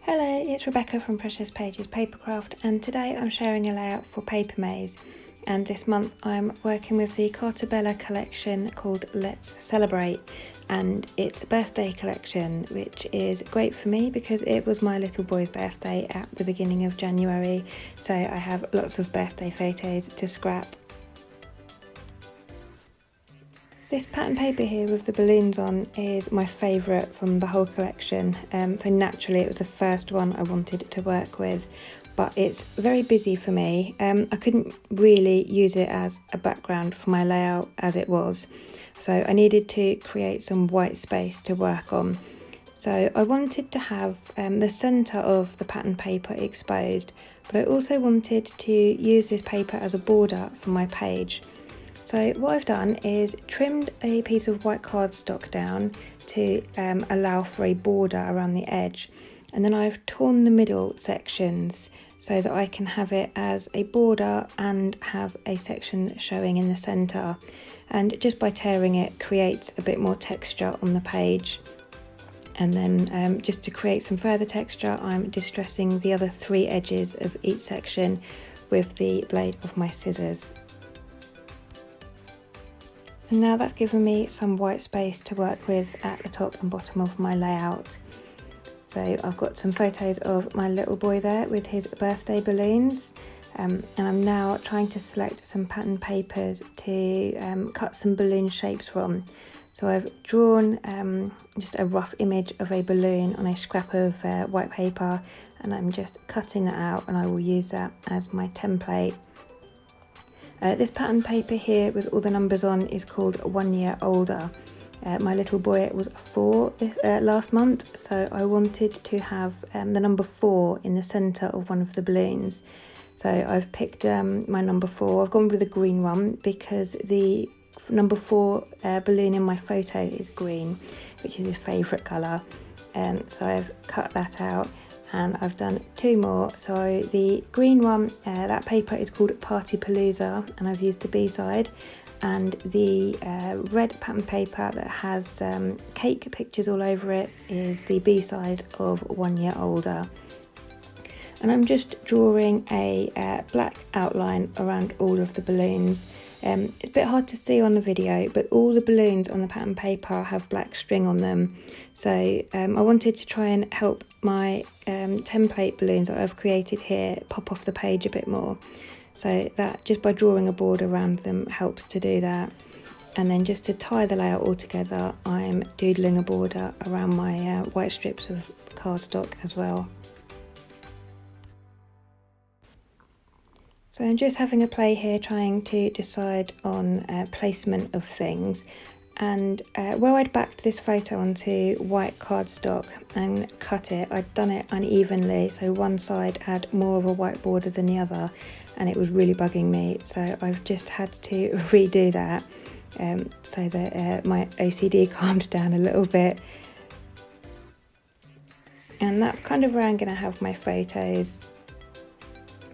Hello, it's Rebecca from Precious Pages Papercraft, and today I'm sharing a layout for Papermaze. And this month I'm working with the Carta Bella collection called Let's Celebrate, and it's a birthday collection, which is great for me because it was my little boy's birthday at the beginning of January, so I have lots of birthday photos to scrap. This pattern paper here with the balloons on is my favourite from the whole collection, so naturally it was the first one I wanted to work with, but it's very busy for me. I couldn't really use it as a background for my layout as it was, so I needed to create some white space to work on. So I wanted to have the centre of the pattern paper exposed, but I also wanted to use this paper as a border for my page. So what I've done is trimmed a piece of white cardstock down to allow for a border around the edge, and then I've torn the middle sections so that I can have it as a border and have a section showing in the centre, and just by tearing it creates a bit more texture on the page. And then just to create some further texture, I'm distressing the other three edges of each section with the blade of my scissors. And now that's given me some white space to work with at the top and bottom of my layout. So I've got some photos of my little boy there with his birthday balloons, and I'm now trying to select some pattern papers to cut some balloon shapes from. So I've drawn just a rough image of a balloon on a scrap of white paper, and I'm just cutting that out, and I will use that as my template. This pattern paper here with all the numbers on is called 1 Year Older. My little boy was 4 last month, so I wanted to have the number 4 in the centre of one of the balloons. So I've picked my number 4. I've gone with the green one because the number 4 balloon in my photo is green, which is his favourite colour. So I've cut that out. And I've done 2 more. So the green one, that paper is called Partypalooza, and I've used the B side, and the red pattern paper that has cake pictures all over it is the B side of 1 Year Older. And I'm just drawing a black outline around all of the balloons. It's a bit hard to see on the video, but all the balloons on the pattern paper have black string on them. So I wanted to try and help my template balloons that I've created here pop off the page a bit more. So that just by drawing a border around them helps to do that. And then just to tie the layout all together, I'm doodling a border around my white strips of cardstock as well. So I'm just having a play here trying to decide on placement of things, and where I'd backed this photo onto white cardstock and cut it, I'd done it unevenly, so one side had more of a white border than the other, and it was really bugging me, so I've just had to redo that so that my OCD calmed down a little bit. And that's kind of where I'm going to have my photos.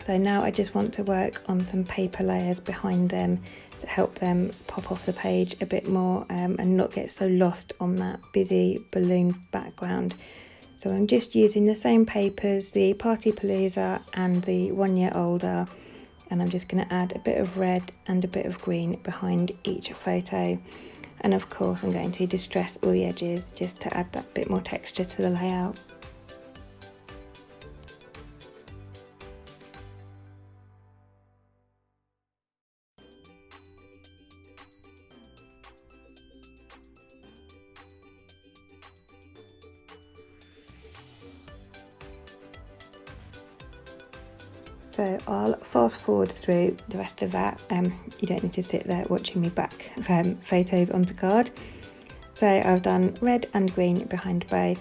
So now I just want to work on some paper layers behind them to help them pop off the page a bit more and not get so lost on that busy balloon background. So I'm just using the same papers, the Partypalooza and the 1 Year Older, and I'm just going to add a bit of red and a bit of green behind each photo. And of course I'm going to distress all the edges just to add that bit more texture to the layout. So I'll fast forward through the rest of that. You don't need to sit there watching me back photos onto card. So I've done red and green behind both.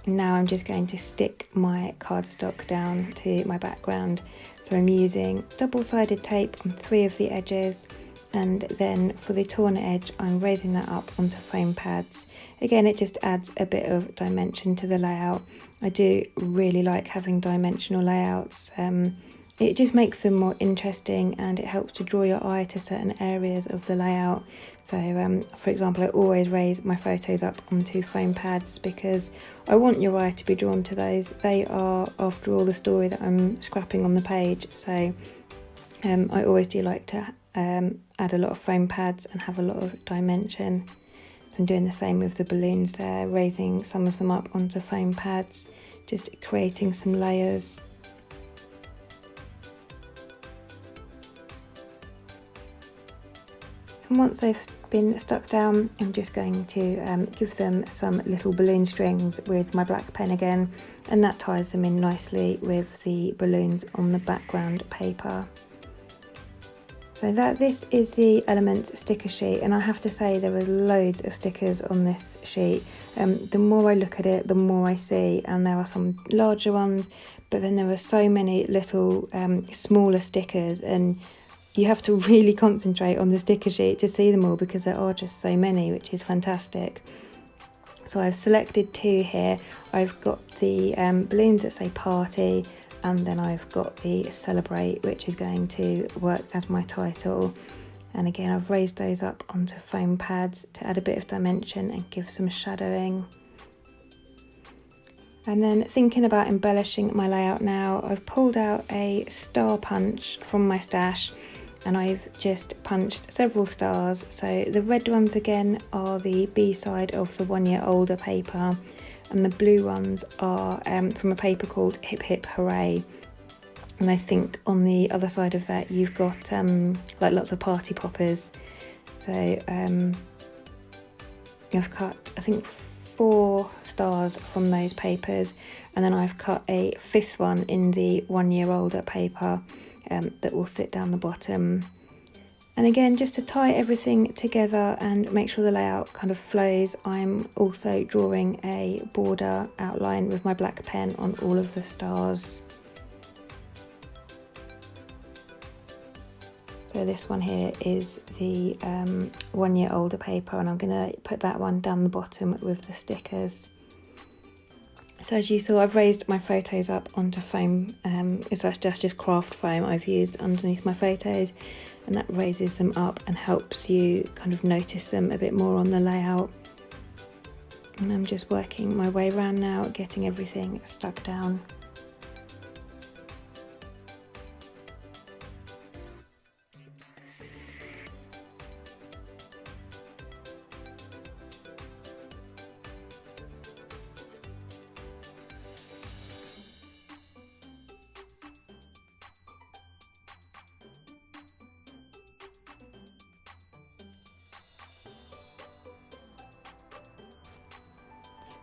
And now I'm just going to stick my cardstock down to my background. So I'm using double-sided tape on 3 of the edges, and then for the torn edge I'm raising that up onto foam pads. Again, it just adds a bit of dimension to the layout. I do really like having dimensional layouts. it just makes them more interesting, and it helps to draw your eye to certain areas of the layout. So for example, I always raise my photos up onto foam pads because I want your eye to be drawn to those. They are, after all, the story that I'm scrapping on the page. So I always do like to add a lot of foam pads and have a lot of dimension. So I'm doing the same with the balloons there, raising some of them up onto foam pads, just creating some layers. And once they've been stuck down, I'm just going to give them some little balloon strings with my black pen again, and that ties them in nicely with the balloons on the background paper. So this is the Elements sticker sheet, and I have to say there are loads of stickers on this sheet. The more I look at it, the more I see, and there are some larger ones, but then there are so many little smaller stickers, and you have to really concentrate on the sticker sheet to see them all because there are just so many, which is fantastic. So I've selected 2 here. I've got the balloons that say party, and then I've got the celebrate, which is going to work as my title. And again, I've raised those up onto foam pads to add a bit of dimension and give some shadowing. And then thinking about embellishing my layout now, I've pulled out a star punch from my stash, and I've just punched several stars. So the red ones again are the B side of the 1 year older paper, and the blue ones are from a paper called Hip Hip Hooray. And I think on the other side of that you've got like lots of party poppers. So I've cut, I think, 4 stars from those papers, and then I've cut a 5th one in the 1 year older paper that will sit down the bottom. And again, just to tie everything together and make sure the layout kind of flows, I'm also drawing a border outline with my black pen on all of the stars. So this one here is the 1 year older paper, and I'm going to put that one down the bottom with the stickers. So as you saw, I've raised my photos up onto foam. It's just craft foam I've used underneath my photos, and that raises them up and helps you kind of notice them a bit more on the layout. And I'm just working my way around now, getting everything stuck down.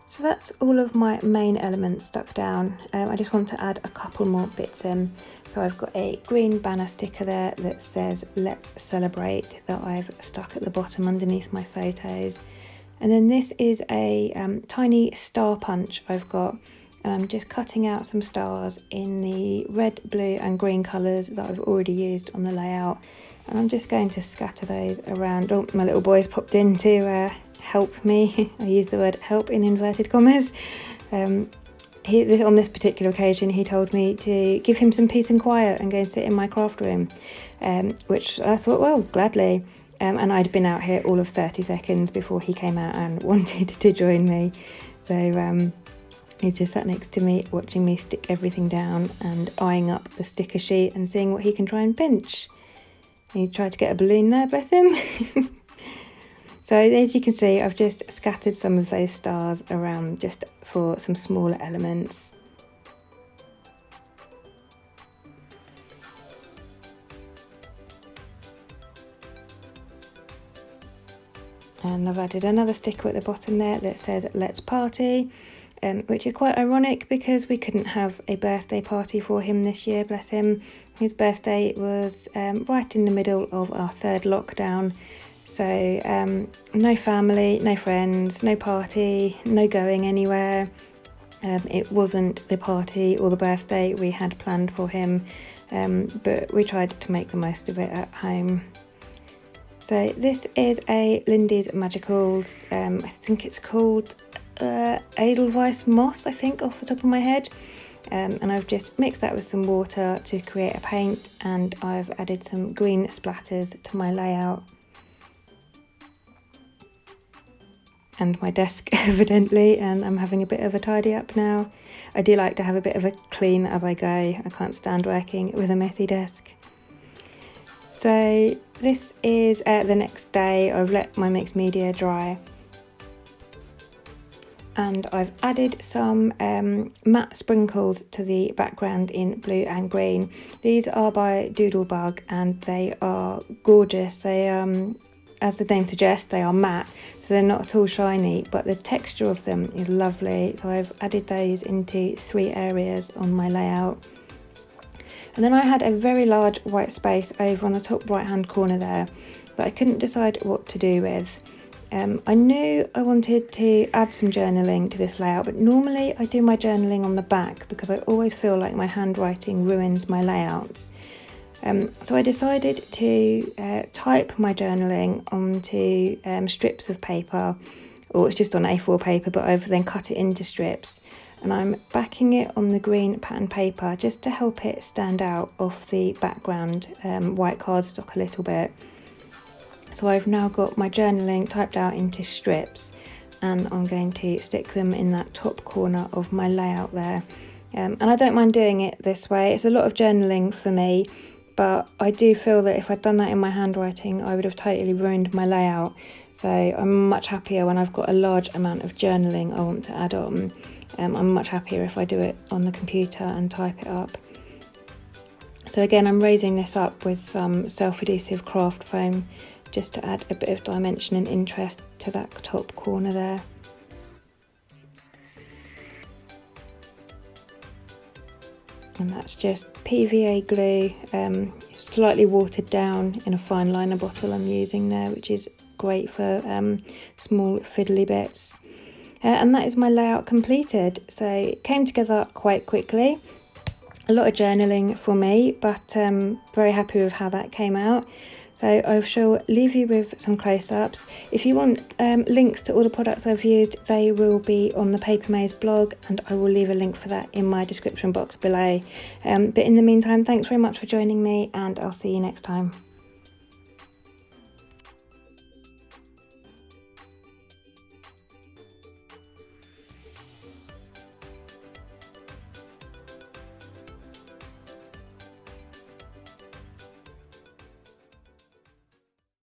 So that's all of my main elements stuck down. I just want to add a couple more bits in. So I've got a green banner sticker there that says "Let's Celebrate" that I've stuck at the bottom underneath my photos. And then this is a tiny star punch I've got, and I'm just cutting out some stars in the red, blue and green colours that I've already used on the layout. And I'm just going to scatter those around. Oh, my little boy's popped in to help me. I use the word help in inverted commas. On this particular occasion, he told me to give him some peace and quiet and go and sit in my craft room, which I thought, well, gladly. And I'd been out here all of 30 seconds before he came out and wanted to join me. So he just sat next to me, watching me stick everything down and eyeing up the sticker sheet and seeing what he can try and pinch. He tried to get a balloon there, bless him. So as you can see, I've just scattered some of those stars around just for some smaller elements. And I've added another sticker at the bottom there that says "Let's Party," which is quite ironic because we couldn't have a birthday party for him this year, bless him. His birthday was right in the middle of our 3rd lockdown. So no family, no friends, no party, no going anywhere. It wasn't the party or the birthday we had planned for him, but we tried to make the most of it at home. So this is a Lindy's Magicals, I think it's called Edelweiss moss, I think, off the top of my head. And I've just mixed that with some water to create a paint, and I've added some green splatters to my layout. And my desk, evidently, and I'm having a bit of a tidy up now. I do like to have a bit of a clean as I go. I can't stand working with a messy desk. So this is the next day. I've let my mixed media dry, and I've added some matte sprinkles to the background in blue and green. These are by Doodlebug, and they are gorgeous. They as the name suggests, they are matte, so they're not at all shiny, but the texture of them is lovely. So I've added those into 3 areas on my layout. And then I had a very large white space over on the top right hand corner there that I couldn't decide what to do with. I knew I wanted to add some journaling to this layout, but normally I do my journaling on the back because I always feel like my handwriting ruins my layouts. So I decided to type my journaling onto strips of paper, or it's just on A4 paper, but I've then cut it into strips, and I'm backing it on the green pattern paper just to help it stand out off the background white cardstock a little bit. So I've now got my journaling typed out into strips, and I'm going to stick them in that top corner of my layout there. And I don't mind doing it this way. It's a lot of journaling for me, but I do feel that if I'd done that in my handwriting, I would have totally ruined my layout. So I'm much happier when I've got a large amount of journaling I want to add on. I'm much happier if I do it on the computer and type it up. So again, I'm raising this up with some self-adhesive craft foam just to add a bit of dimension and interest to that top corner there. And that's just PVA glue, slightly watered down in a fine liner bottle I'm using there, which is great for small fiddly bits. And that is my layout completed. So it came together quite quickly. A lot of journaling for me, but very happy with how that came out. So I shall leave you with some close-ups. If you want links to all the products I've used, they will be on the Papermaze blog, and I will leave a link for that in my description box below. But in the meantime, thanks very much for joining me, and I'll see you next time.